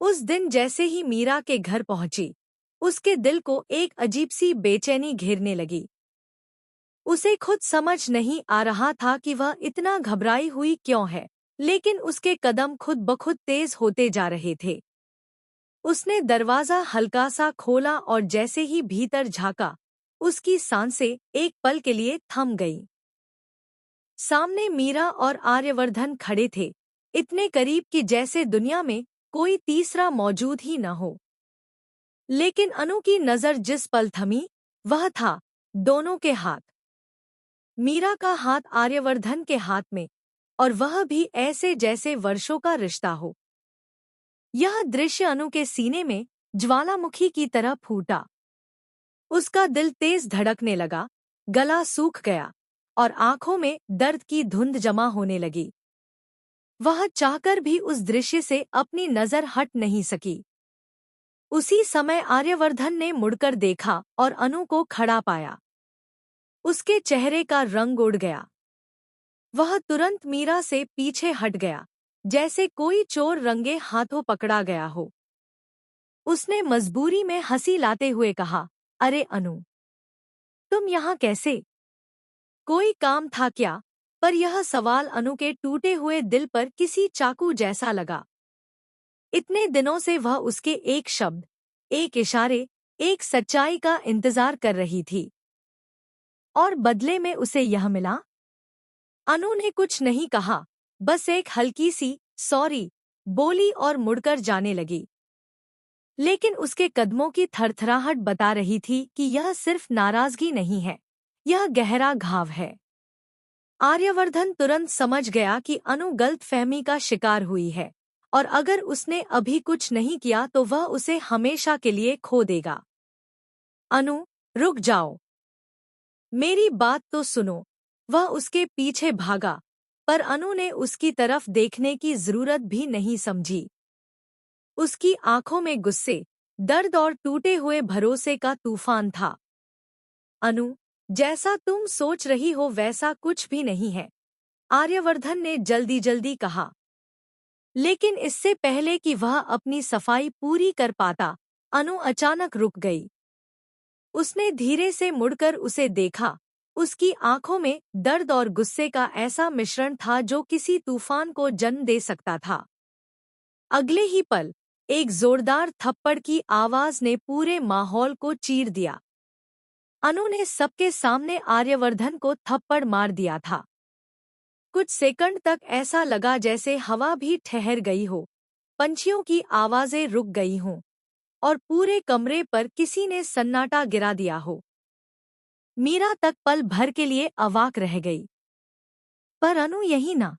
उस दिन जैसे ही मीरा के घर पहुंची, उसके दिल को एक अजीब सी बेचैनी घेरने लगी। उसे खुद समझ नहीं आ रहा था कि वह इतना घबराई हुई क्यों है, लेकिन उसके कदम खुद ब खुद तेज होते जा रहे थे। उसने दरवाज़ा हल्का सा खोला और जैसे ही भीतर झाँका, उसकी सांसें एक पल के लिए थम गईं। सामने मीरा और आर्यवर्धन खड़े थे, इतने करीब कि जैसे दुनिया में कोई तीसरा मौजूद ही न हो। लेकिन अनु की नज़र जिस पल थमी, वह था दोनों के हाथ। मीरा का हाथ आर्यवर्धन के हाथ में, और वह भी ऐसे जैसे वर्षों का रिश्ता हो। यह दृश्य अनु के सीने में ज्वालामुखी की तरह फूटा। उसका दिल तेज धड़कने लगा, गला सूख गया और आंखों में दर्द की धुंध जमा होने लगी। वह चाहकर भी उस दृश्य से अपनी नजर हट नहीं सकी। उसी समय आर्यवर्धन ने मुड़कर देखा और अनु को खड़ा पाया। उसके चेहरे का रंग उड़ गया। वह तुरंत मीरा से पीछे हट गया, जैसे कोई चोर रंगे हाथों पकड़ा गया हो। उसने मजबूरी में हंसी लाते हुए कहा, अरे अनु, तुम यहाँ कैसे? कोई काम था क्या? पर यह सवाल अनु के टूटे हुए दिल पर किसी चाकू जैसा लगा। इतने दिनों से वह उसके एक शब्द, एक इशारे, एक सच्चाई का इंतजार कर रही थी, और बदले में उसे यह मिला। अनु ने कुछ नहीं कहा, बस एक हल्की सी सॉरी बोली और मुड़कर जाने लगी। लेकिन उसके कदमों की थरथराहट बता रही थी कि यह सिर्फ नाराजगी नहीं है, यह गहरा घाव है। आर्यवर्धन तुरंत समझ गया कि अनु गलतफहमी का शिकार हुई है, और अगर उसने अभी कुछ नहीं किया तो वह उसे हमेशा के लिए खो देगा। अनु, रुक जाओ, मेरी बात तो सुनो। वह उसके पीछे भागा, पर अनु ने उसकी तरफ देखने की जरूरत भी नहीं समझी। उसकी आंखों में गुस्से, दर्द और टूटे हुए भरोसे का तूफान था। अनु, जैसा तुम सोच रही हो वैसा कुछ भी नहीं है, आर्यवर्धन ने जल्दी जल्दी कहा। लेकिन इससे पहले कि वह अपनी सफाई पूरी कर पाता, अनु अचानक रुक गई। उसने धीरे से मुड़कर उसे देखा। उसकी आंखों में दर्द और गुस्से का ऐसा मिश्रण था जो किसी तूफान को जन्म दे सकता था। अगले ही पल एक जोरदार थप्पड़ की आवाज ने पूरे माहौल को चीर दिया। अनु ने सबके सामने आर्यवर्धन को थप्पड़ मार दिया था। कुछ सेकंड तक ऐसा लगा जैसे हवा भी ठहर गई हो, पंछियों की आवाजें रुक गई हों, और पूरे कमरे पर किसी ने सन्नाटा गिरा दिया हो। मीरा तक पल भर के लिए अवाक रह गई। पर अनु यही ना